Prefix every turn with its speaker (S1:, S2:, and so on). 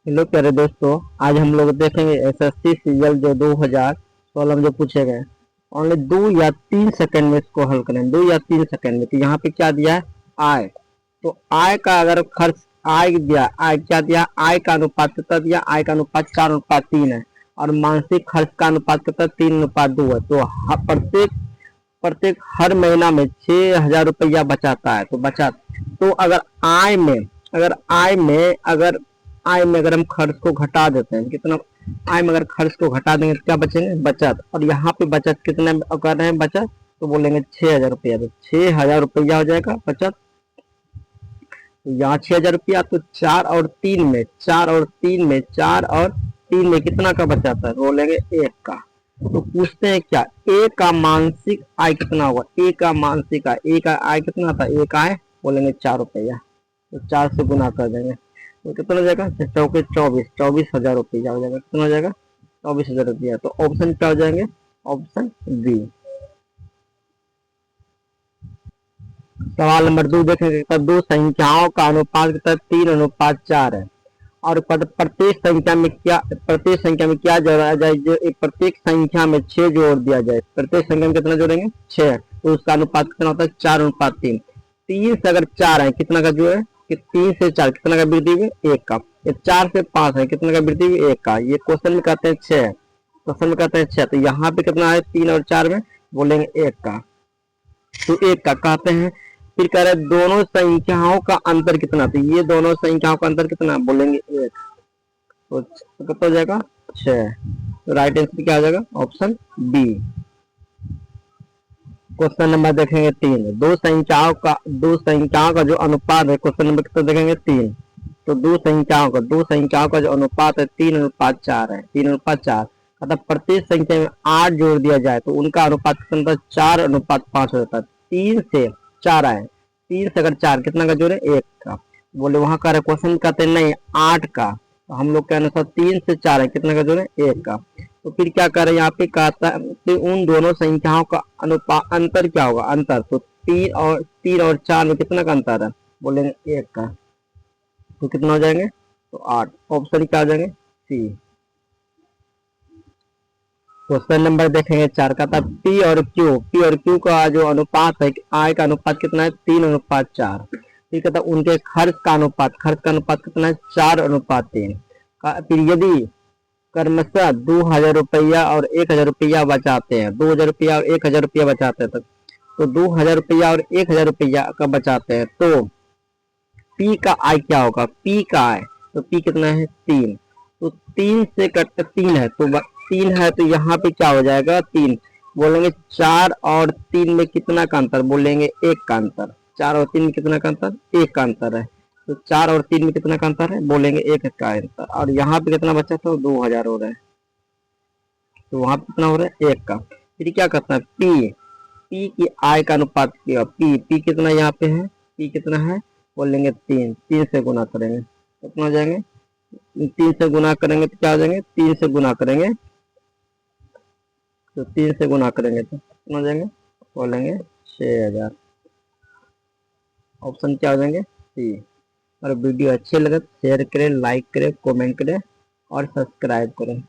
S1: Hello प्यारे दोस्तों। आज हम लोग देखेंगे एसएससी सीरियल जो 2000 कॉलम जो पूछे गए। ओनली 2 या 3 सेकंड में इसको हल करें, 2 या 3 सेकंड में। तो यहाँ पे क्या दिया है? आय। तो आय का अगर खर्च, आय दिया, आय क्या दिया? आय का अनुपात कितना दिया? आय का अनुपात 4:3 है। और मानसिक खर्च का अनुपात कितना? 3:2 है। तो प्रत्येक प्रत्येक हर महीना में 6,000 रुपया बचाता है। तो अगर हम खर्च को घटा देते हैं, कितना आय में अगर खर्च को घटा देंगे तो क्या बचेंगे? बचत। और यहाँ पे बचत कितने कर रहे हैं? बचत तो बोलेंगे 6,000 रुपया। तो 6,000 रुपया हो जाएगा बचत। तो यहाँ 6,000 रुपया, तो 4 और 3 में कितना का बचाता है? बोलेंगे 1 का। तो पूछते हैं क्या ए का मानसिक आय कितना होगा? ए का मानसिक आय, ए का आय कितना था? ए का आय बोलेंगे 4 रुपया। तो 4 से गुना कर देंगे तो कितना हो जाएगा? 24,000 हो जाएगा। कितना हो जाएगा? 24,000 रुपया। तो ऑप्शन क्या हो जाएंगे? Option B. सवाल नंबर 2 देखेंगे। तो दो संख्याओं का अनुपात कितना? 3:4 है। और प्रत्येक संख्या में क्या जोड़ा जाए? जो प्रत्येक संख्या में 6 जोड़ दिया जाए। प्रत्येक संख्या में कितना जोड़ेंगे? 6। तो उसका अनुपात कितना होता है? 4:3। 3 से अगर 4 है कितना का जो है कि 3 से 4 कितना का वृद्धि हुई? 1 का। ये 4 से 5 है कितना का वृद्धि हुई? 1 का। ये क्वेश्चन में कहते हैं 6, क्वेश्चन में कहते हैं 6। तो यहाँ पे कितना है? 3 और 4 में बोलेंगे 1 का। तो 1 का कहते हैं। फिर कह रहे दोनों संख्याओं का अंतर कितना? तो ये दोनों संख्याओं का अंतर कितना? बोलेंगे 1। तो कितना हो जाएगा? 6। तो राइट आंसर क्या हो जाएगा? Option B. क्वेश्चन नंबर देखेंगे 3। दो संख्याओं का जो अनुपात है, क्वेश्चन नंबर कितना देखेंगे? 3। तो दो संख्याओं का जो अनुपात है 3:4 है। 3:4 मतलब प्रत्येक संख्या में 8 जोड़ दिया जाए तो उनका अनुपात कितना होता है? 4:5 हो जाता है। 3 से 4 आए, 3 से अगर 4 कितना का जोड़े? 1 का। बोले वहां का क्वेश्चन कहते हैं नहीं 8 का। तो हम लोग के अनुसार 3 से 4 है कितना का जोड़े? 1 का। तो फिर क्या करें? यहाँ पे कहता है कि उन दोनों संख्याओं का अनुपात अंतर क्या होगा? अंतर तो 3 और 4 में कितना का अंतर है? बोलेंगे 1 का। तो कितना हो जाएंगे? तो 8। ऑप्शन क्या आ जाएंगे? सी। क्वेश्चन नंबर देखेंगे 4 का था पी और क्यू का जो अनुपात है, आय का अनुपात कितना है? 3:4। ठीक है। तो उनके खर्च का अनुपात कितना है? 4:3। फिर यदि क्रमशः 2,000 रुपया और 1,000 रुपया बचाते हैं, 2,000 रुपया और 1,000 रुपया बचाते हैं, तो 2,000 रुपया और 1,000 रुपया का बचाते हैं तो पी का आय क्या होगा? पी का आय तो पी कितना है? 3। तो 3 से कट 3 है तो 3 है तो यहाँ पे क्या हो जाएगा? 3। बोलेंगे 4 और 3 में कितना का अंतर? बोलेंगे 1 का अंतर। 4 और 3 में कितना का अंतर? 1 का अंतर है। तो 4 और 3 में कितना का अंतर है? बोलेंगे 1 का अंतर। और यहाँ पे कितना बचा था? 2,000 हो रहा है। तो वहां पे कितना हो रहा है? 1 का। फिर क्या करता है? पी की आय का अनुपात किया। पी कितना यहाँ पे है? पी कितना है? बोलेंगे 3। 3 से गुना करेंगे कितना हो जाएंगे? 3 से गुना करेंगे तो क्या हो जाएंगे? 3 से गुना करेंगे तो 3 से गुना करेंगे तो कितना हो जाएंगे? बोलेंगे 6,000। ऑप्शन क्या हो जाएंगे? सी। और वीडियो अच्छे लगे तो शेयर करें, लाइक करें, कमेंट करें और सब्सक्राइब करें।